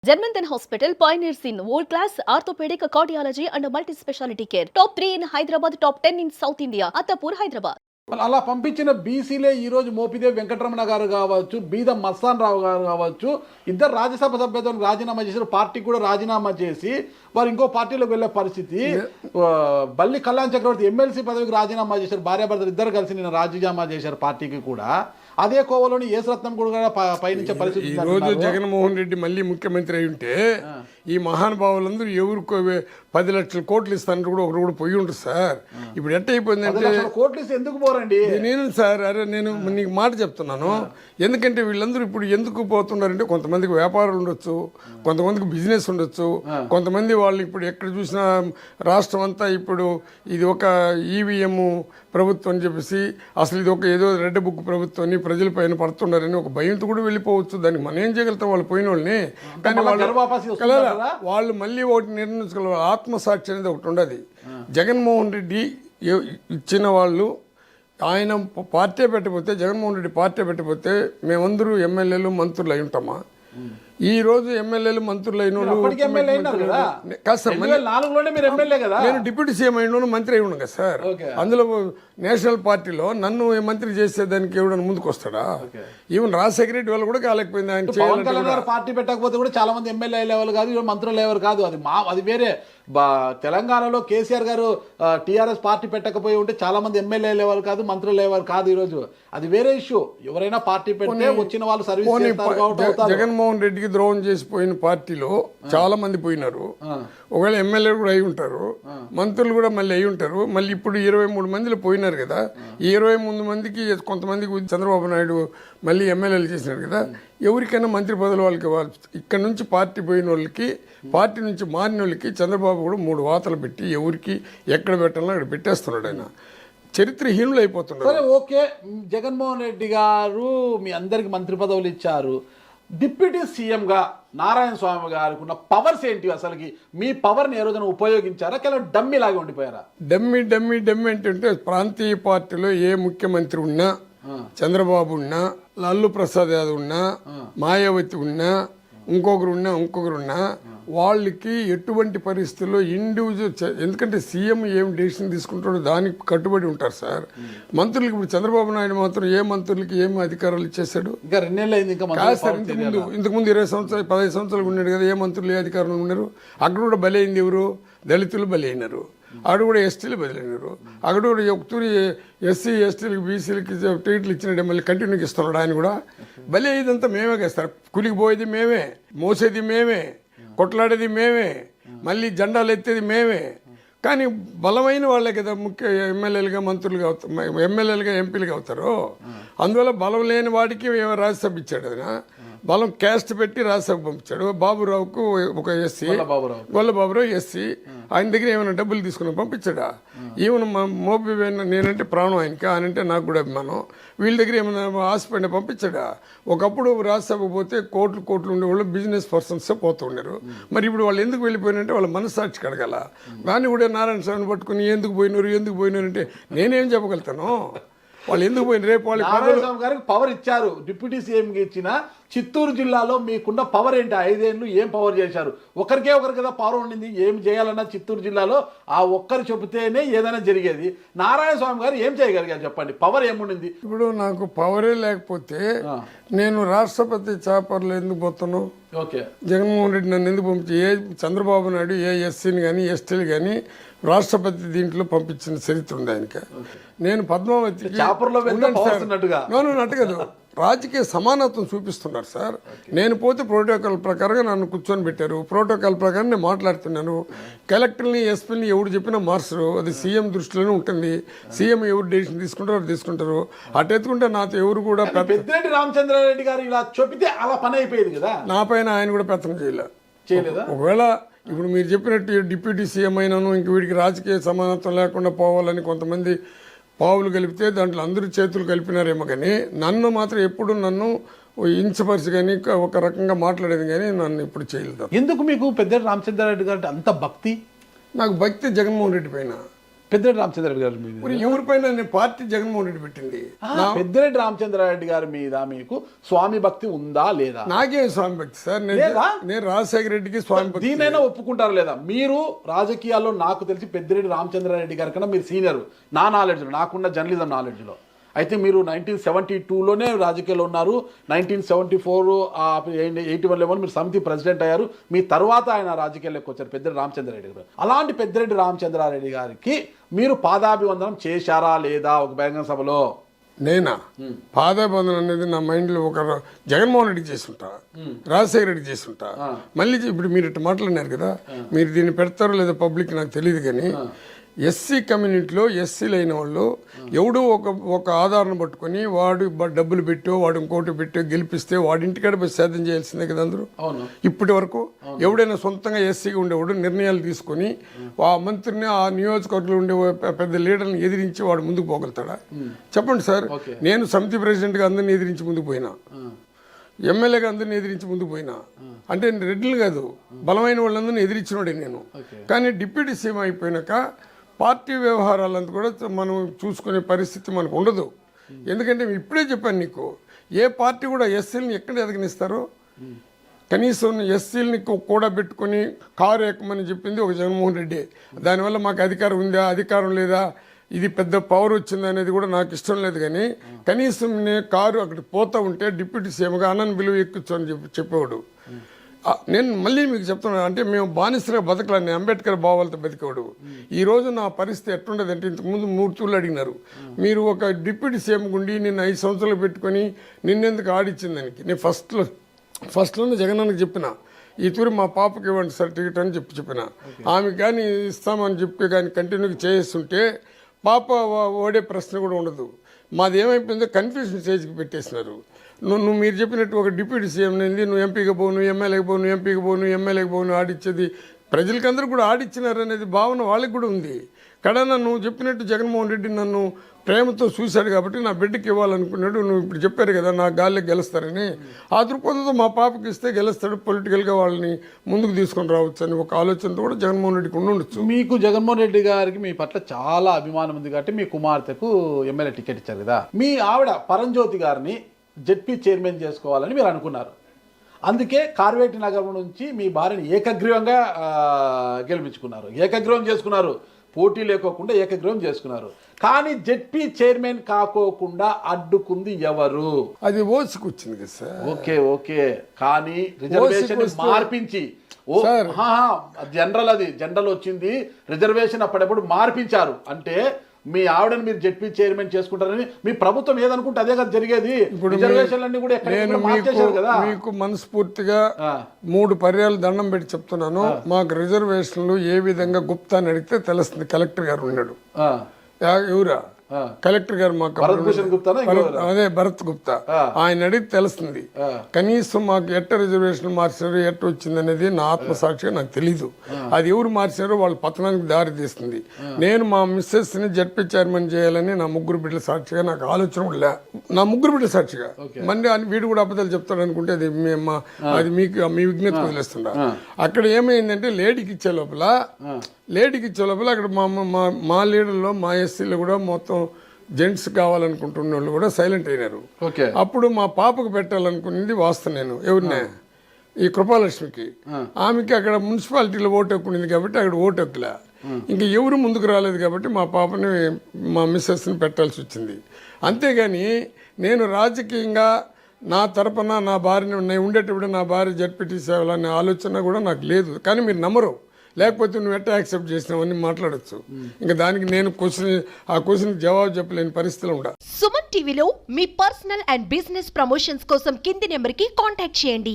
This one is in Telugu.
Germanton Hospital pioneers in world-class orthopedic cardiology and multi-specialty care. Top 3 in Hyderabad, top 10 in South India. Attapur, Hyderabad. అలా పంపించిన బీసీలే ఈరోజు మోపిదేవి వెంకటరమణ గారు కావచ్చు, బీద మస్తాన్ రావు గారు కావచ్చు, ఇద్దరు రాజ్యసభ సభ్యత్వానికి రాజీనామా చేశారు. పార్టీ కూడా రాజీనామా చేసి వారు ఇంకో పార్టీలోకి వెళ్ళే పరిస్థితి. బల్లి కళ్యాణ్ చక్రవర్తి ఎమ్మెల్సీ పదవికి రాజీనామా చేశారు. భార్యాభర్తలు ఇద్దరు కలిసి నిన్న రాజీనామా చేశారు పార్టీకి కూడా. అదే కోవలోని యేసరత్నం కూడా పయనించే పరిస్థితి. ఈ రోజు జగన్మోహన్ రెడ్డి మళ్ళీ ముఖ్యమంత్రి అయి ఉంటే ఈ మహానుభావులందరూ ఎవరికి 10 లక్షల కోట్లు ఇస్తానంటే కూడా ఒకరు కూడా పోయి ఉంటారు సార్. ఇప్పుడు ఎట్ట అయిపోయిందంటే కోట్లు ఇస్తే ఎందుకు పోరండి? నేను సార్ నేను నీకు మాట చెప్తున్నాను. ఎందుకంటే వీళ్ళందరూ ఇప్పుడు ఎందుకు పోతున్నారంటే కొంతమందికి వ్యాపారాలు ఉండొచ్చు, కొంతమందికి బిజినెస్ ఉండొచ్చు, కొంతమంది వాళ్ళు ఇప్పుడు ఎక్కడ చూసినా రాష్ట్రం అంతా ఇప్పుడు ఇది ఒక ఈవీఎం ప్రభుత్వం అని చెప్పేసి అసలు ఇది ఒక ఏదో రెడ్ బుక్ ప్రభుత్వాన్ని ప్రజల పైన పడుతున్నారని ఒక భయంతో కూడా వెళ్ళిపోవచ్చు. దానికి మనం ఏం చేయగలుగుతాం వాళ్ళు పోయిన వాళ్ళని? కానీ వాళ్ళు మళ్ళీ ఒకటి నిర్ణయించుకోవాలి. ఆత్మసాక్షి అనేది ఒకటి ఉండదు. జగన్మోహన్ రెడ్డి ఇచ్చిన వాళ్ళు ఆయన పార్టీ పెట్టకపోతే, జగన్మోహన్ రెడ్డి పార్టీ పెట్టకపోతే మేమందరూ ఎమ్మెల్యేలు మంత్రులు అయి ఉంటామా? ఈ రోజు ఎమ్మెల్యేలు మంత్రులు అయిన నేను డిప్యూటీ సీఎం అయిన మంత్రి అయి ఉన్నాను కదా సార్. అందులో నేషనల్ పార్టీలో నన్ను మంత్రి చేసేదానికి ఎవడన్నా ముందుకు వస్తాడా? ఈవెన్ రాజశేఖర రెడ్డి వాళ్ళు కూడా కాలేకపోయింది. ఆయన పార్టీ పెట్టకపోతే కూడా చాలా మంది ఎమ్మెల్యే లెవెల్ కాదు, మంత్రుల లెవెల్ కాదు. అది వేరే. తెలంగాణలో కేసీఆర్ గారు టీఆర్ఎస్ పార్టీ పెట్టకపోయి ఉంటే చాలా మంది ఎమ్మెల్యే లెవెల్ కాదు, మంత్రుల లెవెల్ కాదు. ఈరోజు అది వేరే ఇష్యూ. ఎవరైనా పార్టీ పెడితే వచ్చిన వాళ్ళు సర్వీస్. జగన్మోహన్ రెడ్డికి ద్రోహం చేసిపోయిన పార్టీలో చాలా మంది పోయినారు. ఒకవేళ ఎమ్మెల్యేలు కూడా అయి ఉంటారు, మంత్రులు కూడా మళ్ళీ అయి ఉంటారు. మళ్ళీ ఇప్పుడు 23 మందిలో పోయినారు కదా. ఈ 23 మందికి కొంతమందికి చంద్రబాబు నాయుడు మళ్ళీ ఎమ్మెల్యేలు చేసినారు కదా. ఎవరికైనా మంత్రి పదవులు వాళ్ళకి ఇక్కడ నుంచి పార్టీ పోయిన వాళ్ళకి, పార్టీ నుంచి మారిన వాళ్ళకి చంద్రబాబు కూడా 3 వాతలు పెట్టి ఎవరికి ఎక్కడ పెట్టాలో అక్కడ పెట్టేస్తున్నాడు. ఆయన చరిత్రహీనులు అయిపోతున్నారు. సరే, ఓకే. జగన్మోహన్ రెడ్డి గారు మీ అందరికి మంత్రి పదవులు ఇచ్చారు. డిప్యూటీ సీఎంగా నారాయణ స్వామి గారికి ఉన్న పవర్స్ ఏంటి? అసలుకి మీ పవర్ని ఏ రోజున ఉపయోగించారా? కేవలం డమ్మీ లాగా ఉండిపోయారా? డమ్మీ డమ్మీ డమ్మీ అంటే ప్రాంతీయ పార్టీలో ఏ ముఖ్యమంత్రి ఉన్నా, చంద్రబాబు ఉన్నా, లల్లు ప్రసాద్ యాదవ్ ఉన్నా, మాయావతి ఉన్నా, ఇంకొకరున్నా వాళ్ళకి ఎటువంటి పరిస్థితుల్లో ఇండివిజువల్, ఎందుకంటే సీఎం ఏం డెసిషన్ తీసుకుంటాడో దానికి కట్టుబడి ఉంటారు సార్. మంత్రులకి ఇప్పుడు చంద్రబాబు నాయుడు మాత్రం ఏ మంత్రులకి ఏం అధికారాలు ఇచ్చేసాడు? ఇంకా 2 నెలలు అయింది. ఇంతకుముందు 20 సంవత్సరాలు 15 సంవత్సరాలు ఉన్నాడు కదా. ఏ మంత్రులు ఏ అధికారులు ఉన్నారు? అక్కడ కూడా బలైంది ఎవరు? దళితులు బలైనారు. అక్కడ కూడా ఎస్టీలు బదిలినారు. అక్కడ కూడా ఒకతూరి ఎస్సీ ఎస్టీలకి బీసీలకి టికెట్లు ఇచ్చినట్టే మళ్ళీ కంటిన్యూకి ఇస్తున్నాడు. ఆయన కూడా బలి ఇదంతా మేమే చేస్తారు. కూలికి పోయేది మేమే, మోసేది మేమే, కొట్లాడేది మేమే, మళ్ళీ జెండాలు ఎత్తేది మేమే. కానీ బలమైన వాళ్ళే కదా ముఖ్య ఎమ్మెల్యేలుగా మంత్రులుగా అవుతారు, ఎమ్మెల్యేలుగా ఎంపీలుగా అవుతారు. అందువల్ల బలం లేని వాడికి రాజ్యసభ ఇచ్చాడు. ఆయన బలం క్యాస్ట్ పెట్టి రాజ్యసభ పంపించాడు. బాబురావుకు ఒక ఎస్సీ, గొల్లబాబురావు ఎస్సీ, ఆయన దగ్గర ఏమైనా డబ్బులు తీసుకుని పంపించాడా? ఈవెన్ మోపి నేనంటే ప్రాణం ఆయనకి, ఆయనంటే నాకు కూడా అభిమానం. వీళ్ళ దగ్గర ఏమైనా ఆశపడిన పంపించాడా? ఒకప్పుడు రాజ్యసభ పోతే కోట్లు ఉండేవాళ్ళు బిజినెస్ పర్సన్స్ పోతూ ఉన్నారు. మరి ఇప్పుడు వాళ్ళు ఎందుకు వెళ్ళిపోయినంటే వాళ్ళ మనస్సాక్షి కడగల. కానీ కూడా నారాయణ స్వామిని పట్టుకుని ఎందుకు పోయినారు అంటే నేనేం చెప్పగలుగుతాను? వాళ్ళు ఎందుకు పోయిన? రేపు వాళ్ళు గారికి పవర్ ఇచ్చారు, డిప్యూటీ సీఎంకి ఇచ్చిన చిత్తూరు జిల్లాలో మీకున్న పవర్ ఏంటి? 5 ఏళ్ళు ఏం పవర్ చేశారు? ఒకరికి కదా పవర్ ఉండింది. ఏం చేయాలన్నా చిత్తూరు జిల్లాలో ఆ ఒక్కరు చెబితేనే ఏదైనా జరిగేది. నారాయణ స్వామి గారు ఏం చేయగలిగారు చెప్పండి? పవర్ ఏముండింది? ఇప్పుడు నాకు పవరే లేకపోతే నేను రాష్ట్రపతి చాపర్లు ఎందుకు పోతాను? ఓకే, జగన్మోహన్ రెడ్డి నన్ను ఎందుకు పంపించి, ఏ చంద్రబాబు నాయుడు ఏ ఎస్సీని కానీ ఎస్టీలు కానీ రాష్ట్రపతి దీంట్లో పంపించిన చరిత్ర ఉంది ఆయనకి. నేను పద్మావతి నట్టుగా రాజకీయ సమానత్వం చూపిస్తున్నారు సార్. నేను పోతే ప్రోటోకాల్ ప్రకారంగా నన్ను కూర్చొని పెట్టారు. ప్రోటోకాల్ ప్రకారం నేను మాట్లాడుతున్నాను. కలెక్టర్ని ఎస్పీని ఎవరు చెప్పినా మార్చరు. అది సీఎం దృష్టిలోనే ఉంటుంది. సీఎం ఎవరు డెసిషన్ తీసుకుంటారు. అటెత్తుకుంటే నాతో ఎవరు కూడా పెద్దిరెడ్డి రామచంద్రారెడ్డి గారు ఇలా చెప్పితే అలా పని అయిపోయేది కదా. నా పైన ఆయన కూడా పెత్తనం చేయలేదా? ఒకవేళ ఇప్పుడు మీరు చెప్పినట్టు డిప్యూటీ సీఎం అయినాను ఇంక వీడికి రాజకీయ సమానత్వం లేకుండా పోవాలని కొంతమంది పావులు కలిపితే దాంట్లో అందరూ చేతులు కలిపినారేమో, కానీ నన్ను మాత్రం ఎప్పుడు నన్ను ఇంచపరిచి కానీ ఒక రకంగా మాట్లాడేది కానీ నన్ను ఇప్పుడు చేయలేదు. ఎందుకు మీకు పెద్దిరెడ్డి రామచంద్రారెడ్డి గారు అంత భక్తి? నాకు భక్తి జగన్మోహన్ రెడ్డి పైన. పెద్దిరెడ్డి రామచంద్రారెడ్డి గారి మీద మరి ఎవరిపైన నేను పార్టీ జగన్మోహన్ రెడ్డి పెట్టింది. పెద్దిరెడ్డి రామచంద్రారెడ్డి గారి మీద మీకు స్వామి భక్తి ఉందా లేదా? నాకేం స్వామి భక్తి సార్, నేను రాజశేఖర రెడ్డికి స్వామి భక్తి. దీనైనా ఒప్పుకుంటారా లేదా? మీరు రాజకీయాల్లో నాకు తెలిసి పెద్దిరెడ్డి రామచంద్రారెడ్డి గారి కన్నా మీరు సీనియర్ నా నాలెడ్జ్లో, నాకున్న జర్నలిజం నాలెడ్జ్లో. అయితే మీరు 1972లోనే రాజకీయాల్లో ఉన్నారు, 1974 81 మీరు సమితి ప్రెసిడెంట్ అయ్యారు, మీ తర్వాత ఆయన రాజకీయాల్లోకి వచ్చారు పెద్దిరెడ్డి రామచంద్రారెడ్డి గారు. అలాంటి పెద్దిరెడ్డి రామచంద్రారెడ్డి గారికి మీరు పాదాభివందనం చేశారా లేదా ఒక బహిరంగ సభలో? నేనా పాదాభివందనం అనేది నా మైండ్లో ఒక జగన్మోహన్ రెడ్డికి చేసుంటా, రాజశేఖర రెడ్డికి చేసుంటా. మళ్ళీ ఇప్పుడు మీరు ఇట్లా మాట్లాడినారు కదా, మీరు దీన్ని పెడతారో లేదా పబ్లిక్ నాకు తెలియదు, కానీ ఎస్సీ కమ్యూనిటీలో ఎస్సీలు అయిన వాళ్ళు ఎవడో ఒక ఆధారం పట్టుకొని వాడు డబ్బులు పెట్టో వాడు ఇంకోటి పెట్టో గెలిపిస్తే వాడి ఇంటికాడ పోయి సేద్యం చేయాల్సిందే కదా అందరూ. ఇప్పటి వరకు ఎవడైనా సొంతంగా ఎస్సీగా ఉండేవాడు నిర్ణయాలు తీసుకొని ఆ మంత్రిని ఆ నియోజకవర్గంలో ఉండే పెద్ద లీడర్ని ఎదిరించి వాడు ముందుకు పోగలుగుతాడా? చెప్పండి సార్. నేను సమితి ప్రెసిడెంట్గా అందరిని ఎదిరించి ముందుకు పోయినా, ఎమ్మెల్యేగా అందరిని ఎదిరించి ముందుకు పోయినా. అంటే రెడ్లు కాదు, బలమైన వాళ్ళందరినీ ఎదిరించినోడే నేను. కానీ డిప్యూటీ సీఎం అయిపోయినాక పార్టీ వ్యవహారాలంతా కూడా మనం చూసుకునే పరిస్థితి మనకు ఉండదు. ఎందుకంటే ఇప్పుడే చెప్పాను నీకు, ఏ పార్టీ కూడా ఎస్సీలని ఎక్కడ ఎదగనిస్తారో, కనీసం ఎస్సీలని కూడా పెట్టుకొని కారు ఎక్కమని చెప్పింది ఒక జగన్మోహన్ రెడ్డి. దానివల్ల మాకు అధికారం ఉందా అధికారం లేదా, ఇది పెద్ద పవర్ వచ్చింది అనేది కూడా నాకు ఇష్టం లేదు. కానీ కనీసం నేను కారు అక్కడికి పోతా ఉంటే డిప్యూటీ సీఎంగా అన్నను విలువ ఎక్కొచ్చు అని చెప్పేవాడు. నేను మళ్ళీ మీకు చెప్తున్నాను, అంటే మేము బానిసగా బతకలేని అంబేద్కర్ భావాలతో బతికేవాడు. ఈరోజు నా పరిస్థితి ఎట్లుండదు అంటే, ఇంతకుముందు 3 తూర్లు అడిగినారు, మీరు ఒక డిప్యూటీ సీఎం గుండి నిన్ను 5 సంవత్సరాలు పెట్టుకొని నిన్నెందుకు ఆడిచ్చింది దానికి. నేను ఫస్ట్లోనే జగన్నానికి చెప్పిన, ఈ తూరి మా పాపకి ఇవ్వండి సర్టిఫికేట్ అని చెప్పిన. ఆమె కానీ ఇస్తామని చెప్పి కానీ కంటిన్యూగా చేస్తుంటే పాప ఓడే ప్రశ్న కూడా ఉండదు. మాది ఏమైపోయిందో కన్ఫ్యూజన్ స్టేజ్కి పెట్టేసినారు. మీరు చెప్పినట్టు ఒక డిప్యూటీ సీఎం నింది నువ్వు ఎంపీకి పోను, ఎమ్మెల్యేకి పోను, ఎంపీకి పోను, ఎమ్మెల్యేకి పోను ఆడిచ్చేది ప్రజలకందరూ కూడా ఆడిచ్చినారు అనేది భావన వాళ్ళకి కూడా ఉంది. కడన నువ్వు చెప్పినట్టు జగన్మోహన్ రెడ్డి నన్ను ప్రేమతో చూశాడు కాబట్టి నా బిడ్డకి ఇవ్వాలనుకున్నాడు. నువ్వు ఇప్పుడు చెప్పారు కదా నా గాలికి గెలుస్తారని, ఆ దృక్పథంతో మా పాపకి ఇస్తే గెలుస్తాడు, పొలిటికల్గా వాళ్ళని ముందుకు తీసుకొని రావచ్చు అని ఒక ఆలోచనతో కూడా జగన్మోహన్ రెడ్డికి ఉండొచ్చు. మీకు జగన్మోహన్ రెడ్డి గారికి మీ పట్ల చాలా అభిమానం ఉంది కాబట్టి మీ కుమార్తెకు ఎమ్మెల్యే టికెట్ ఇచ్చారు కదా. మీ ఆవిడ పరంజ్యోతి గారిని జెడ్పీ చైర్మన్ చేసుకోవాలని మీరు అనుకున్నారు. అందుకే కార్వేటి నగరం నుంచి మీ భార్యని ఏకగ్రీవంగా గెలిపించుకున్నారు, ఏకగ్రీవం చేసుకున్నారు, పోటీ లేకోకుండా ఏకగ్రీవం చేసుకున్నారు. కానీ జెడ్పీ చైర్మన్ కాకోకుండా అడ్డుకుంది ఎవరు? అది ఓసుకు వచ్చింది కదా సార్. ఓకే కానీ రిజర్వేషన్ మార్పించి జనరల్ వచ్చింది, రిజర్వేషన్ అప్పుడప్పుడు మార్పించారు. అంటే మీ ఆవిడని మీరు జెడ్పీ చైర్మన్ చేసుకుంటారని మీ ప్రభుత్వం ఏదనుకుంటే అదే కదా జరిగేది. రిజర్వేషన్లన్నీ కూడా కదా. మీకు మనస్ఫూర్తిగా 3 పర్యాలు దండం పెట్టి చెప్తున్నాను, మాకు రిజర్వేషన్లు ఏ విధంగా గుప్తా అని అడిగితే తెలుస్తుంది. కలెక్టర్ గారు ఉన్నాడు, ఎవరా కలెక్టర్ గారు మాకు అదే భరత్ గుప్తా, ఆయన అడిగి తెలుస్తుంది. కనీసం మాకు ఎట్ట రిజర్వేషన్ మార్చారు ఎట్ట వచ్చింది అనేది నా ఆత్మసాక్షిగా నాకు తెలీదు. అది ఎవరు మార్చారో వాళ్ళ పతనానికి దారి తీస్తుంది. నేను మా మిస్సెస్ ని జడ్పీ చైర్మన్ చేయాలని నా 3 బిడ్డల సాక్షిగా నాకు ఆలోచన లే. నా 3 బిడ్డల సాక్షిగా మళ్ళీ వీడు కూడా అబద్ధాలు చెప్తాడు అనుకుంటే అది మీకు మీ విజ్ఞతకు వదిలేస్తుండ. అక్కడ ఏమైందంటే లేడీకి ఇచ్చే లోపల అక్కడ మా లీడర్లో మా ఎస్సీలో కూడా మొత్తం జెంట్స్ కావాలనుకుంటున్న వాళ్ళు కూడా సైలెంట్ అయినారు. అప్పుడు మా పాపకు పెట్టాలనుకునేది వాస్తవం. నేను ఎవరినే ఈ కృపాలక్ష్మికి, ఆమెకి అక్కడ మున్సిపాలిటీలో ఓటు ఎక్కుంది కాబట్టి అక్కడ ఓటు ఎక్కులే. ఇంకా ఎవరు ముందుకు రాలేదు కాబట్టి మా పాపని మా మిస్సెస్ని పెట్టాల్సి వచ్చింది. అంతేగాని నేను రాజకీయంగా నా తరపున నా భార్యని నేను ఉండేటప్పుడు నా భార్య జడ్పీటీ సేవలనే ఆలోచన కూడా నాకు లేదు. కానీ మీరు నమ్మరు, లేకపోతే నువ్వు ఎట్లా యాక్సెప్ట్ చేసినావని మాట్లాడచ్చు. ఇంకా దానికి నేను ఆ క్వశ్చన్ జవాబు చెప్పలేని పరిస్థితిలో ఉండా. సుమన్ టీవీలో మీ పర్సనల్ అండ్ బిజినెస్ ప్రమోషన్స్ కోసం కింది నెంబర్కి కాంటాక్ట్ చేయండి.